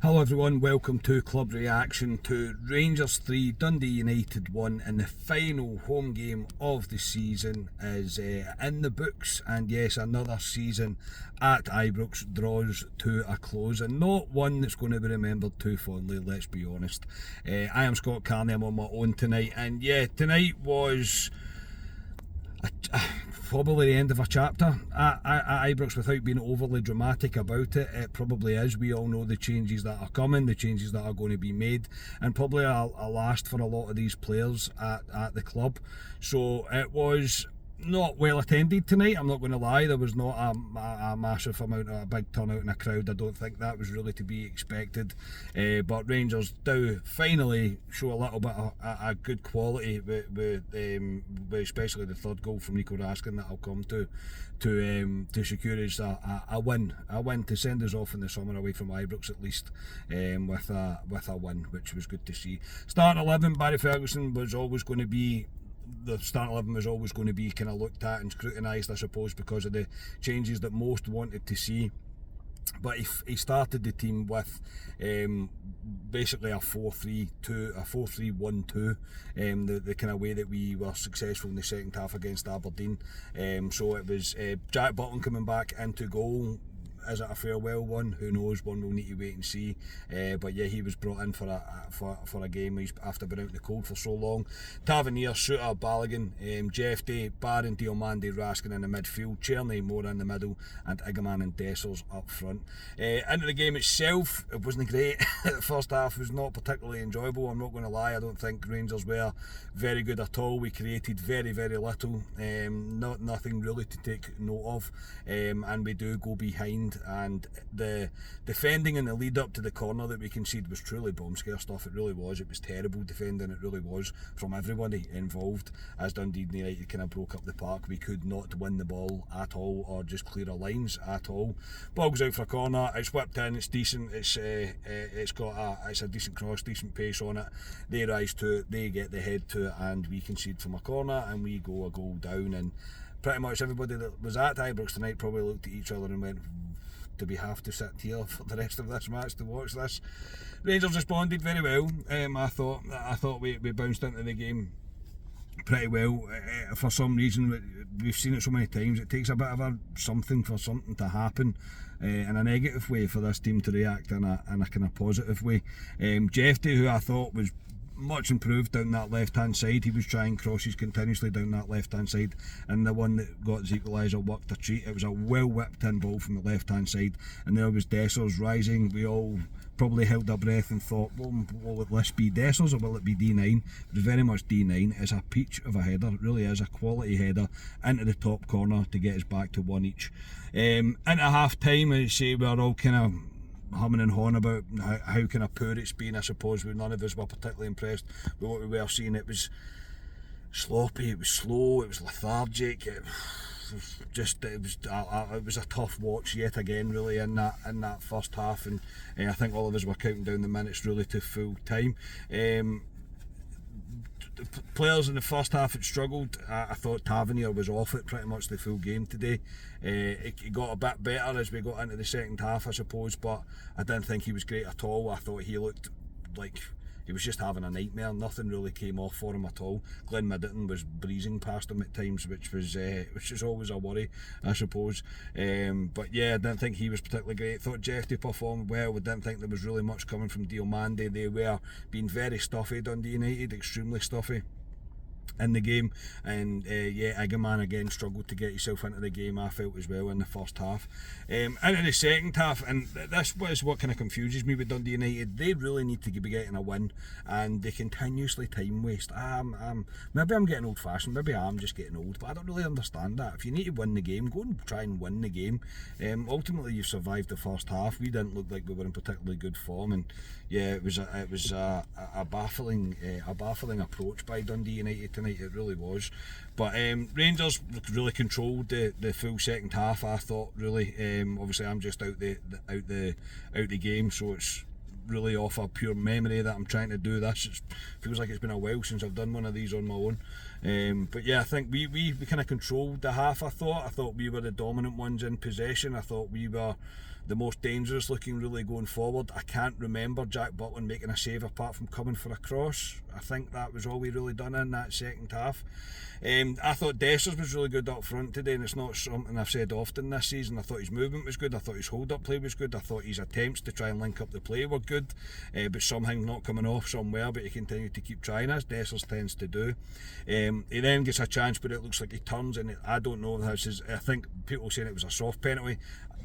Hello everyone, welcome to Club Reaction to Rangers 3, Dundee United 1, and the final home game of the season is in the books, and yes, another season at Ibrox draws to a close, and not one that's going to be remembered too fondly, let's be honest. I am Scott Carney, I'm on my own tonight, and yeah, tonight was probably the end of a chapter at Ibrox without being overly dramatic about it. It probably is. We all know the changes that are coming, the changes that are going to be made, and probably a last for a lot of these players at the club. So it was not well attended tonight, I'm not going to lie. There was not a massive amount of a big turnout in a crowd. I don't think that was really to be expected, but Rangers do finally show a little bit of a good quality with especially the third goal from Nico Raskin that I'll come to secure us a win to send us off in the summer away from Ibrox at least, with a win, which was good to see. Starting 11, Barry Ferguson was always going to be the start 11 was always going to be kind of looked at and scrutinised, I suppose, because of the changes that most wanted to see. But he started the team with basically a 4-3-2, a 4-3-1-2, the kind of way that we were successful in the second half against Aberdeen. So it was Jack Butland coming back into goal. Is it a farewell one? Who knows? One will need to wait and see. But yeah, he was brought in for a game after being out in the cold for so long. Tavernier, Shooter, Balogun, Jeffy, Barron, Diomande, Raskin in the midfield, Cherney, Moura in the middle, and Igaman and Dessers up front. Into the game itself, it wasn't great. The first half was not particularly enjoyable, I'm not going to lie. I don't think Rangers were very good at all. We created very, very little, nothing really to take note of, and we do go behind. And the defending in the lead up to the corner that we conceded was truly bomb scare stuff. It really was. It was terrible defending, it really was, from everybody involved. As Dundee United kind of broke up the park, we could not win the ball at all or just clear our lines at all. Ball goes out for a corner, it's whipped in, it's decent, it's a decent cross, decent pace on it. They rise to it, they get the head to it, and we concede from a corner and we go a goal down. And pretty much everybody that was at Ibrox tonight probably looked at each other and went, do we have to sit here for the rest of this match to watch this? Rangers responded very well. I thought we bounced into the game pretty well. For some reason, we've seen it so many times, it takes a bit of something for something to happen in a negative way for this team to react in a kind of positive way. Jeffy, who I thought was much improved down that left hand side, he was trying crosses continuously down that left hand side, and the one that got the equaliser worked a treat. It was a well whipped in ball from the left hand side, and there was Dessers rising. We all probably held our breath and thought, well, will this be Dessers or will it be D9? It was very much D9. It's a peach of a header, it really is a quality header into the top corner to get us back to one each. Into half time, I say we were all kind of humming and hawing about how kind of poor it's been. I suppose none of us were particularly impressed with what we were seeing. It was sloppy, it was slow, it was lethargic. It was a tough watch yet again, really, in that first half, and I think all of us were counting down the minutes really to full time. Players in the first half had struggled. I thought Tavernier was off it pretty much the full game today. It got a bit better as we got into the second half, I suppose, but I didn't think he was great at all. I thought he looked like he was just having a nightmare. Nothing really came off for him at all. Glenn Middleton was breezing past him at times, which is always a worry, I suppose. But yeah, I didn't think he was particularly great. Thought Jeffy performed well. I didn't think there was really much coming from Diomande. They were being very stuffy, Dundee United, extremely stuffy in the game, and yeah, Igaman again struggled to get himself into the game, I felt, as well in the first half. Into the second half, and this is what kind of confuses me with Dundee United, they really need to be getting a win, and they continuously time waste. Maybe I'm getting old fashioned, maybe I'm just getting old, but I don't really understand that. If you need to win the game, go and try and win the game. Ultimately you've survived the first half. We didn't look like we were in particularly good form, and yeah, it was a baffling approach by Dundee United tonight. It really was. But Rangers really controlled the full second half, I thought, really. Obviously I'm just out the game, so it's really off a pure memory that I'm trying to do this. It feels like it's been a while since I've done one of these on my own. But yeah, I think we kind of controlled the half. I thought we were the dominant ones in possession. I thought we were the most dangerous looking really going forward. I can't remember Jack Butland making a save apart from coming for a cross. I think that was all we really done in that second half. I thought Dessers was really good up front today, and it's not something I've said often this season. I thought his movement was good, I thought his hold-up play was good, I thought his attempts to try and link up the play were good, but somehow not coming off somewhere, but he continued to keep trying, as Dessers tends to do. He then gets a chance, but it looks like he turns, and I don't know, I think people saying it was a soft penalty.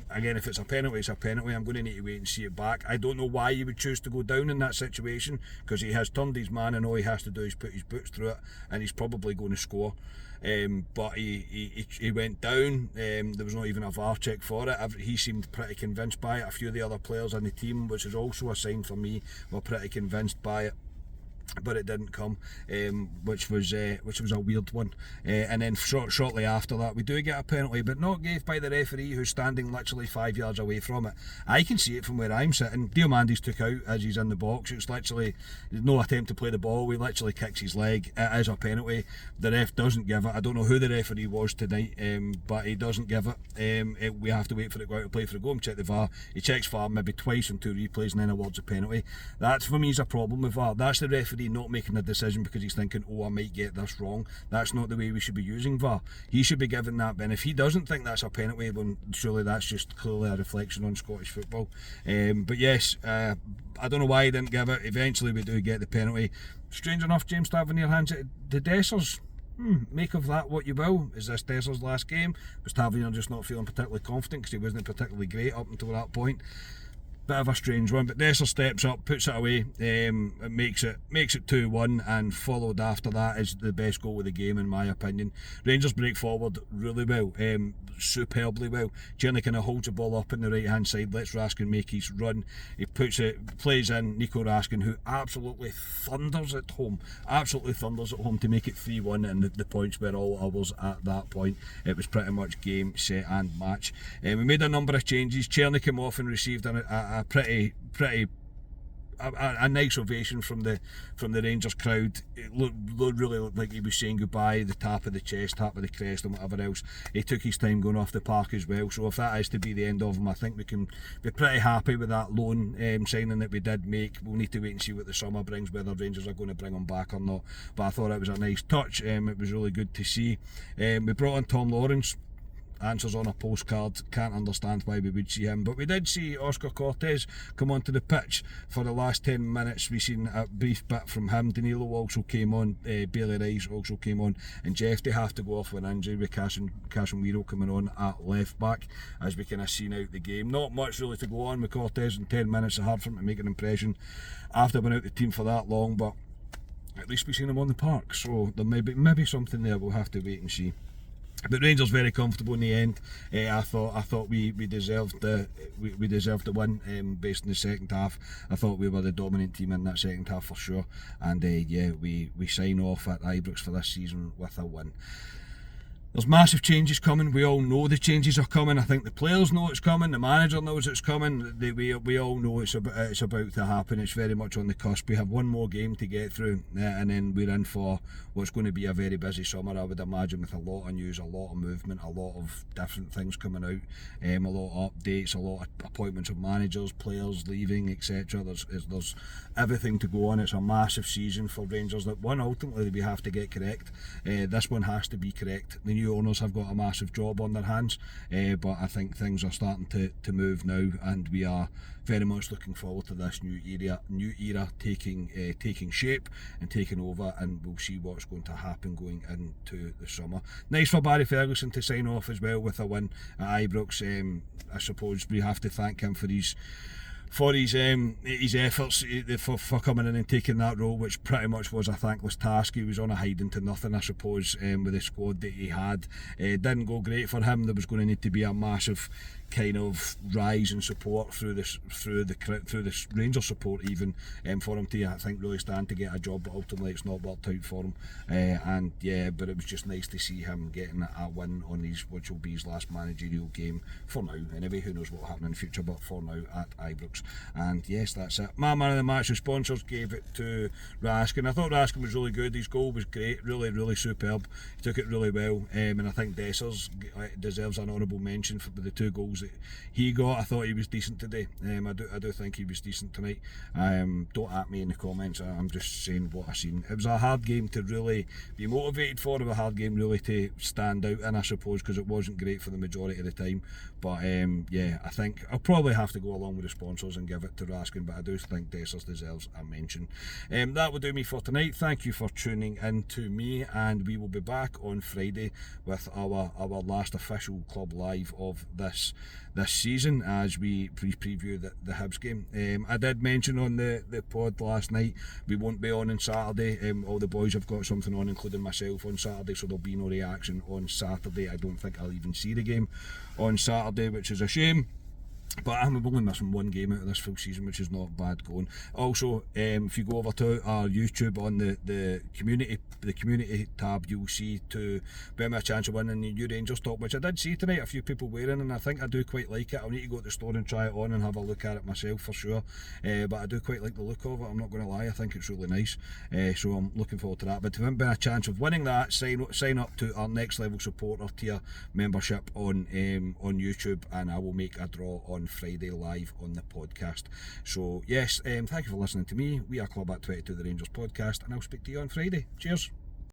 Again, if it's a penalty, it's a penalty. I'm going to need to wait and see it back. I don't know why you would choose to go down in that situation, because he has turned his man and all he has to do is put his boots through it, and he's probably going to score. But he went down. There was not even a VAR check for it. He seemed pretty convinced by it. A few of the other players on the team, which is also a sign for me, were pretty convinced by it. But it didn't come, which was a weird one. And then shortly after that, we do get a penalty, but not gave by the referee, who's standing literally 5 yards away from it. I can see it from where I'm sitting. Diomandis took out as he's in the box. It's literally no attempt to play the ball. He literally kicks his leg. It is a penalty. The ref doesn't give it. I don't know who the referee was tonight, but he doesn't give it. We have to wait for it to go out to play for it. Go and check the VAR. He checks VAR maybe twice on 2 replays and then awards a penalty. That for me is a problem with VAR. That's the referee not making a decision because he's thinking, oh, I might get this wrong. That's not the way we should be using VAR. He should be given that, and if he doesn't think that's a penalty, then surely that's just clearly a reflection on Scottish football. But yes, I don't know why he didn't give it. Eventually we do get the penalty. Strange enough, James Tavernier hands it to Dessers. Make of that what you will. Is this Dessers' last game? Was Tavernier just not feeling particularly confident because he wasn't particularly great up until that point? Bit of a strange one, but Dessers steps up, puts it away, it makes it 2-1, and followed after that is the best goal of the game in my opinion. Rangers break forward really well, superbly well. Tierney kind of holds the ball up on the right hand side, lets Raskin make his run. He plays in Nico Raskin, who absolutely thunders at home to make it 3-1, and the points were all ours at that point. It was pretty much game, set and match. We made a number of changes. Tierney came off and received a pretty nice ovation from the Rangers crowd. It really looked like he was saying goodbye, the tap of the chest, tap of the crest and whatever else. He took his time going off the park as well, so if that is to be the end of him, I think we can be pretty happy with that loan signing that we did make. We'll need to wait and see what the summer brings, whether Rangers are going to bring him back or not, but I thought it was a nice touch. It was really good to see. We brought in Tom Lawrence. Answers on a postcard, can't understand why we would see him, but we did see Oscar Cortez come onto the pitch for the last 10 minutes. We seen a brief bit from him. Danilo also came on, Bailey Rice also came on, and Jeff they have to go off with an injury with Casemiro coming on at left back as we kind of seen out the game. Not much really to go on with Cortez in 10 minutes. It's hard for him to make an impression after being out the team for that long, but at least we've seen him on the park, so there may be something there. We'll have to wait and see. But Rangers very comfortable in the end. I thought we deserved the win based on the second half. I thought we were the dominant team in that second half for sure. And yeah, we sign off at Ibrox for this season with a win. There's massive changes coming. We all know the changes are coming. I think the players know it's coming. The manager knows it's coming. We all know it's about to happen. It's very much on the cusp. We have one more game to get through, and then we're in for what's going to be a very busy summer, I would imagine, with a lot of news, a lot of movement, a lot of different things coming out, a lot of updates, a lot of appointments of managers, players leaving, etc. There's everything to go on. It's a massive season for Rangers that ultimately we have to get correct. This one has to be correct. The new owners have got a massive job on their hands, but I think things are starting to move now, and we are very much looking forward to this new era taking shape and taking over, and we'll see what's going to happen going into the summer. Nice for Barry Ferguson to sign off as well with a win at Ibrox. I suppose we have to thank him for his efforts for coming in and taking that role, which pretty much was a thankless task. He was on a hiding to nothing, I suppose, with the squad that he had. It didn't go great for him. There was going to need to be a massive kind of rise in support through this Rangers support even for him to, I think, really stand to get a job, but ultimately it's not worked out for him. And yeah, but it was just nice to see him getting a win on which will be his last managerial game for now. Anyway, who knows what will happen in the future, but for now at Ibrox. And yes, that's it. My man of the match, the sponsors gave it to Raskin. I thought Raskin was really good. His goal was great, really superb. He took it really well, and I think Dessers deserves an honourable mention for the 2 goals goals that he got. I thought he was decent today. I do think he was decent tonight. Don't at me in the comments. I'm just saying what I seen. It was a hard game to really be motivated for. It was a hard game really to stand out in, I suppose, because it wasn't great for the majority of the time. But yeah, I think I'll probably have to go along with the sponsors and give it to Raskin, but I do think Dessers deserves a mention. That will do me for tonight. Thank you for tuning in to me, and we will be back on Friday with our last official Club Live of this season as we preview the Hibs game. I did mention on the pod last night we won't be on Saturday. All the boys have got something on, including myself, on Saturday, so there'll be no reaction on Saturday. I don't think I'll even see the game on Saturday, which is a shame. But I'm only missing one game out of this full season, which is not bad going. Also, if you go over to our YouTube on the community tab, you'll see to better me a chance of winning the new Rangers top, which I did see tonight a few people wearing, and I think I do quite like it. I'll need to go to the store and try it on and have a look at it myself for sure. But I do quite like the look of it, I'm not going to lie. I think it's really nice. So I'm looking forward to that. But to win by a chance of winning that, sign up to our next level supporter tier membership on YouTube, and I will make a draw on Friday live on the podcast. So yes, thank you for listening to me. We are Club at 22 the Rangers podcast, and I'll speak to you on Friday. Cheers.